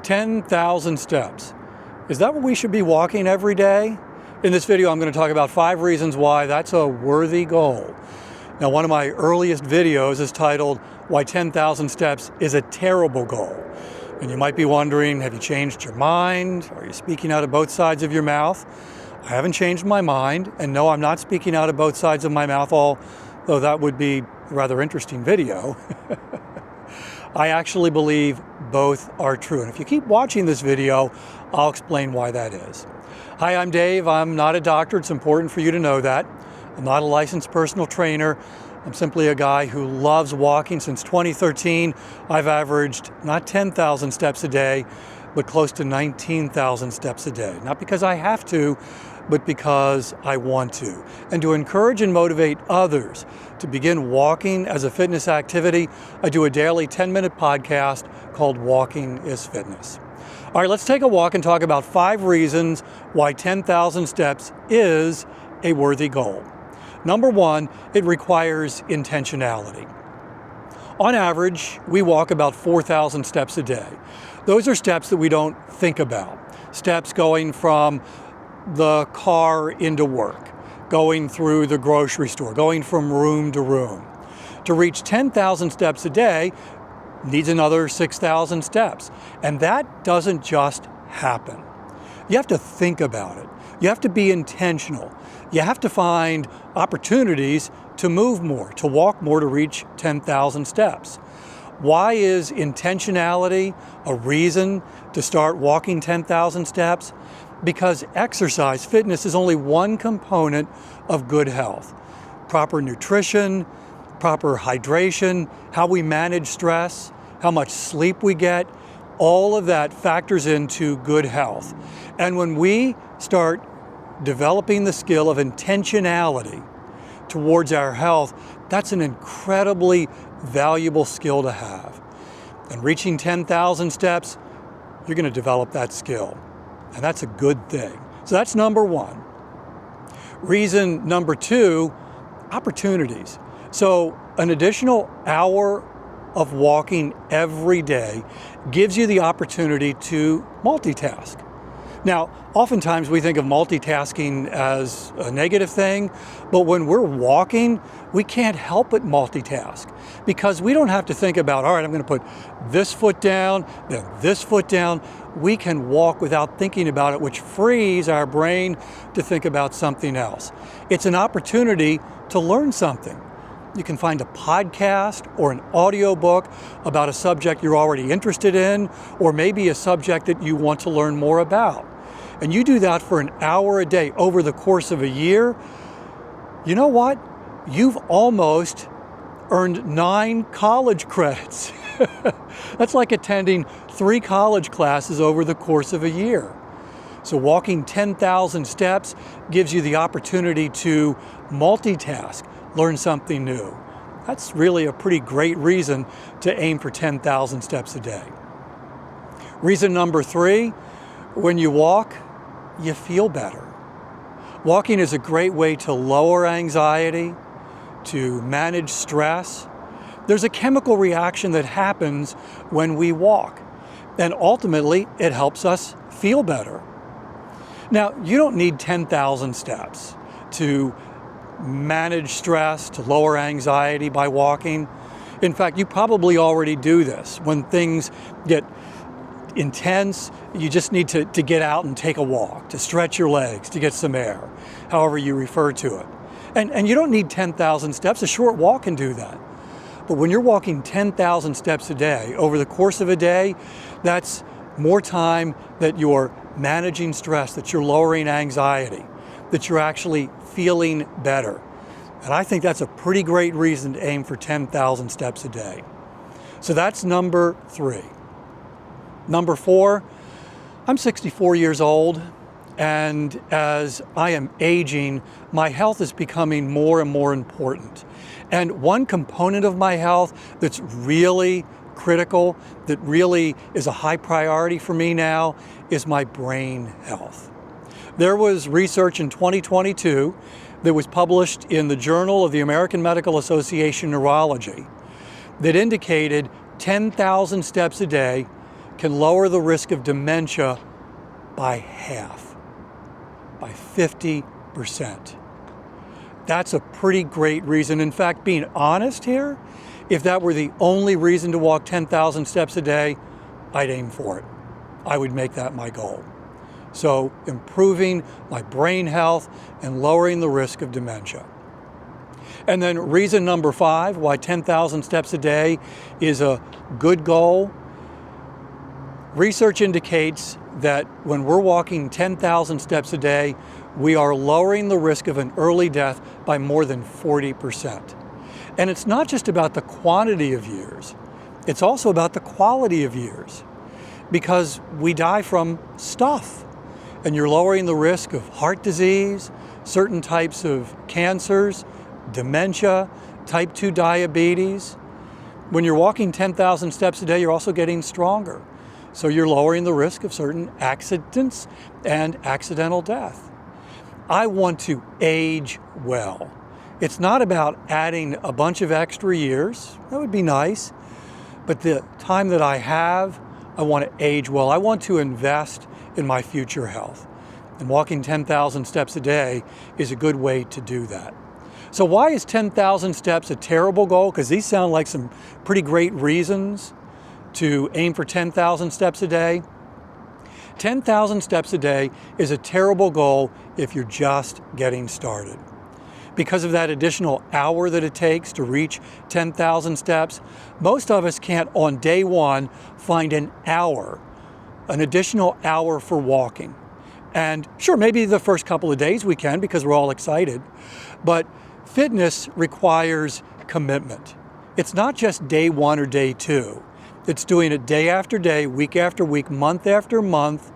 10,000 steps. Is that what we should be walking every day? In this video, I'm going to talk about 5 reasons why that's a worthy goal. Now, one of my earliest videos is titled, Why 10,000 Steps is a Terrible Goal. And you might be wondering, have you changed your mind? Are you speaking out of both sides of your mouth? I haven't changed my mind, and no, I'm not speaking out of both sides of my mouth, although that would be a rather interesting video. I actually believe both are true. And if you keep watching this video, I'll explain why that is. Hi, I'm Dave. I'm not a doctor. It's important for you to know that. I'm not a licensed personal trainer. I'm simply a guy who loves walking. Since 2013, I've averaged not 10,000 steps a day, but close to 19,000 steps a day. Not because I have to, but because I want to. And to encourage and motivate others to begin walking as a fitness activity, I do a daily 10-minute podcast called Walking is Fitness. All right, let's take a walk and talk about 5 reasons why 10,000 steps is a worthy goal. Number 1, it requires intentionality. On average, we walk about 4,000 steps a day. Those are steps that we don't think about. Steps going from the car into work, going through the grocery store, going from room to room. To reach 10,000 steps a day needs another 6,000 steps. And that doesn't just happen. You have to think about it. You have to be intentional. You have to find opportunities to move more, to walk more, to reach 10,000 steps. Why is intentionality a reason to start walking 10,000 steps? Because exercise, fitness, is only one component of good health. Proper nutrition, proper hydration, how we manage stress, how much sleep we get, all of that factors into good health. And when we start developing the skill of intentionality towards our health, that's an incredibly valuable skill to have. And reaching 10,000 steps, you're going to develop that skill. And that's a good thing. So that's number 1. Reason number 2, opportunities. So an additional hour of walking every day gives you the opportunity to multitask. Now, oftentimes we think of multitasking as a negative thing, but when we're walking, we can't help but multitask because we don't have to think about, all right, I'm going to put this foot down, then this foot down. We can walk without thinking about it, which frees our brain to think about something else. It's an opportunity to learn something. You can find a podcast or an audiobook about a subject you're already interested in, or maybe a subject that you want to learn more about. And you do that for an hour a day over the course of a year. You know what? You've almost earned 9 college credits. That's like attending 3 college classes over the course of a year. So walking 10,000 steps gives you the opportunity to multitask, learn something new. That's really a pretty great reason to aim for 10,000 steps a day. Reason number 3, when you walk, you feel better. Walking is a great way to lower anxiety, to manage stress. There's a chemical reaction that happens when we walk, and ultimately it helps us feel better. Now, you don't need 10,000 steps to manage stress, to lower anxiety by walking. In fact, you probably already do this. When things get intense, you just need to get out and take a walk, to stretch your legs, to get some air, however you refer to it. And you don't need 10,000 steps. A short walk can do that. But when you're walking 10,000 steps a day, over the course of a day, that's more time that you're managing stress, that you're lowering anxiety, that you're actually feeling better. And I think that's a pretty great reason to aim for 10,000 steps a day. So that's number 3. Number 4, I'm 64 years old, and as I am aging, my health is becoming more and more important. And one component of my health that's really critical, that really is a high priority for me now, is my brain health. There was research in 2022 that was published in the Journal of the American Medical Association Neurology that indicated 10,000 steps a day can lower the risk of dementia by half, by 50%. That's a pretty great reason. In fact, being honest here, if that were the only reason to walk 10,000 steps a day, I'd aim for it. I would make that my goal. So improving my brain health and lowering the risk of dementia. And then reason number 5, why 10,000 steps a day is a good goal. Research indicates that when we're walking 10,000 steps a day, we are lowering the risk of an early death by more than 40%. And it's not just about the quantity of years, it's also about the quality of years, because we die from stuff. And you're lowering the risk of heart disease, certain types of cancers, dementia, type 2 diabetes. When you're walking 10,000 steps a day, you're also getting stronger. So you're lowering the risk of certain accidents and accidental death. I want to age well. It's not about adding a bunch of extra years. That would be nice. But the time that I have, I want to age well. I want to invest in my future health. And walking 10,000 steps a day is a good way to do that. So why is 10,000 steps a terrible goal? Because these sound like some pretty great reasons to aim for 10,000 steps a day. 10,000 steps a day is a terrible goal if you're just getting started. Because of that additional hour that it takes to reach 10,000 steps, most of us can't on day one find an additional hour for walking. And sure, maybe the first couple of days we can because we're all excited, but fitness requires commitment. It's not just day 1 or day 2. It's doing it day after day, week after week, month after month,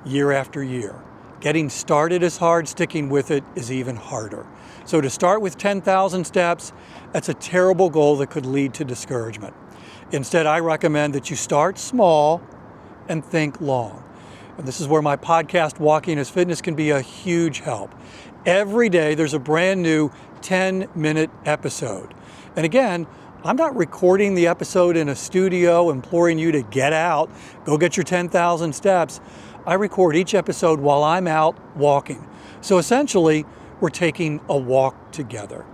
year after year. Getting started is hard, sticking with it is even harder. So to start with 10,000 steps, that's a terrible goal that could lead to discouragement. Instead, I recommend that you start small and think long. And this is where my podcast, Walking as Fitness, can be a huge help. Every day, there's a brand new 10-minute episode. And again, I'm not recording the episode in a studio, imploring you to get out, go get your 10,000 steps. I record each episode while I'm out walking. So essentially, we're taking a walk together.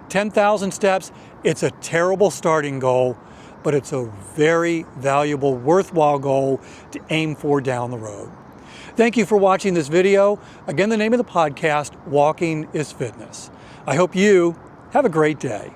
10,000 steps, it's a terrible starting goal, but it's a very valuable, worthwhile goal to aim for down the road. Thank you for watching this video. Again, the name of the podcast, Walking is Fitness. I hope you have a great day.